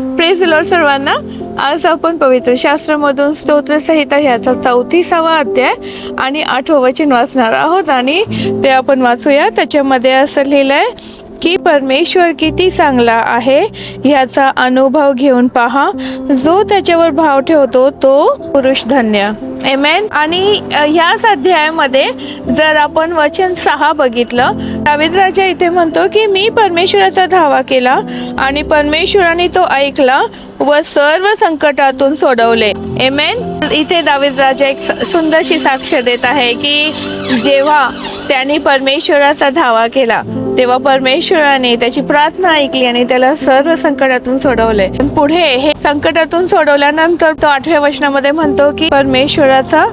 Praise Lord सर्वांना. आज आपण पवित्र शास्त्रामधून स्तोत्रसंहिता ह्याचा 34वा अध्याय आणि 8वं वचन वाचणार आहोत आणि ते आपण वाचूया. त्याच्यामध्ये असं लिहिलंय की परमेश्वर किती चांगला आहे ह्याचा अनुभव घेऊन पहा. जो त्याच्यावर भाव ठेवतो तो पुरुष धन्य. आमेन. आणि ह्याच अध्यायामध्ये जर आपण वचन 6 बघितलं, दावीद राजा इथे म्हणतो की मी परमेश्वराचा धावा केला आणि परमेश्वराने तो ऐकला व सर्व संकटातून सोडवले. आमेन. इथे दावीद राजा एक सुंदरशी साक्ष देत आहे की जेव्हा त्यांनी परमेश्वराचा धावा केला तेव्हा परमेश्वराने त्याची प्रार्थना ऐकली आणि त्याला सर्व संकटातून सोडवले. पुढे हे संकटातून सोडवल्यानंतर तो 8व्या वचनामध्ये म्हणतो की परमेश्वराचा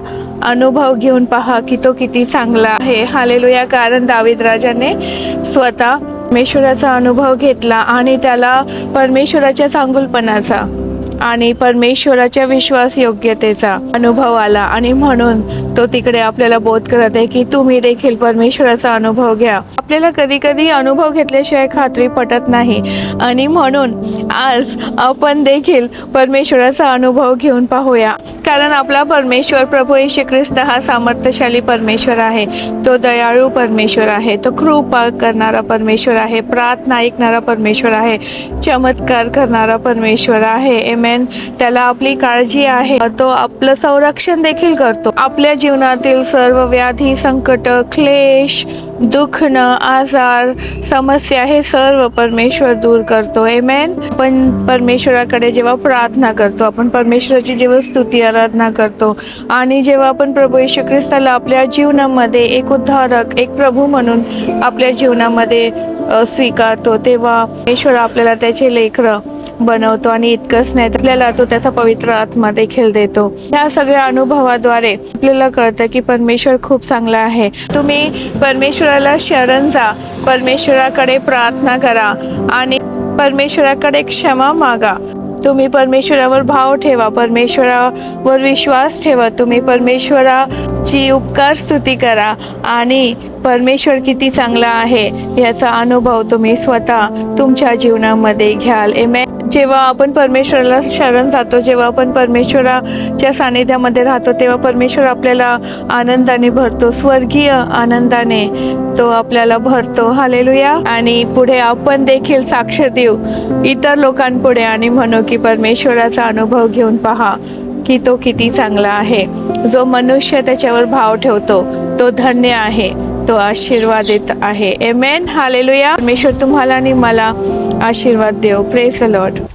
अनुभव घेऊन पहा की तो किती चांगला आहे. हालेलुया. कारण दावीद राजाने स्वतः परमेश्वराचा अनुभव घेतला आणि त्याला परमेश्वराच्या चांगुलपणाचा आणि परमेश्वराच्या विश्वासयोग्यतेचा अनुभव आला आणि म्हणून तो तिकडे आपल्याला बोध करत आहे की तुम्ही देखील परमेश्वराचा अनुभव घ्या. आपल्याला कधी कधी अनुभव घेतल्याशिवाय खात्री पटत नाही आणि म्हणून आज आपण देखील परमेश्वराचा अनुभव घेऊन पाहूया. कारण आपला परमेश्वर प्रभू येशू ख्रिस्त हा सामर्थ्यशाली परमेश्वर आहे. तो दयाळू परमेश्वर आहे. तो कृपा करणारा परमेश्वर आहे. प्रार्थना ऐकणारा परमेश्वर आहे. चमत्कार करणारा परमेश्वर आहे. आमेन. त्याला आपली काळजी आहे. तो आपलं संरक्षण देखील करतो. आपल्या जीवनातील सर्व व्याधी, संकट, क्लेश, दुखणं, आजार, समस्या हे सर्व परमेश्वर दूर करतो. आमेन. पण परमेश्वराकडे जेव्हा प्रार्थना करतो, आपण परमेश्वराची जेव्हा स्तुती आराधना करतो आणि जेव्हा आपण प्रभू येशू ख्रिस्ताला आपल्या जीवनामध्ये एक उद्धारक, एक प्रभू म्हणून आपल्या जीवनामध्ये स्वीकारतो, तेव्हा परमेश्वर आपल्याला त्याचे लेकरं बनवतो आणि इतकंच नाही तर आपल्याला तो त्याचा पवित्र आत्मा देखील देतो. ह्या सगळ्या अनुभवाद्वारे आपल्याला कळतं की परमेश्वर खूप चांगला आहे. तुम्ही परमेश्वराला शरण जा, परमेश्वराकडे प्रार्थना करा आणि परमेश्वराकडे क्षमा मागा. तुम्ही परमेश्वरावर भाव ठेवा, परमेश्वरावर विश्वास ठेवा. तुम्ही परमेश्वराची उपकार स्तुती करा आणि परमेश्वर किती चांगला आहे याचा अनुभव तुम्ही स्वतः तुमच्या जीवनामध्ये घ्याल. आमेन. जेव्हा आपण परमेश्वराला शरण जातो, जेव्हा आपण परमेश्वराच्या सानिध्यामध्ये राहतो, तेव्हा परमेश्वर आपल्याला आनंदाने भरतो. स्वर्गीय आनंदाने तो आपल्याला भरतो. हालेलुया. आणि पुढे आपण देखील साक्ष देऊ इतर लोकांपुढे आणि म्हणू की परमेश्वराचा अनुभव घेऊन पहा की तो किती चांगला आहे. जो मनुष्य त्याच्यावर भाव ठेवतो तो धन्य आहे, तो आशीर्वादित आहे. आमेन. हालेलुया. परमेश्वर तुम्हाला आणि मला आशीर्वाद देव. Praise the Lord.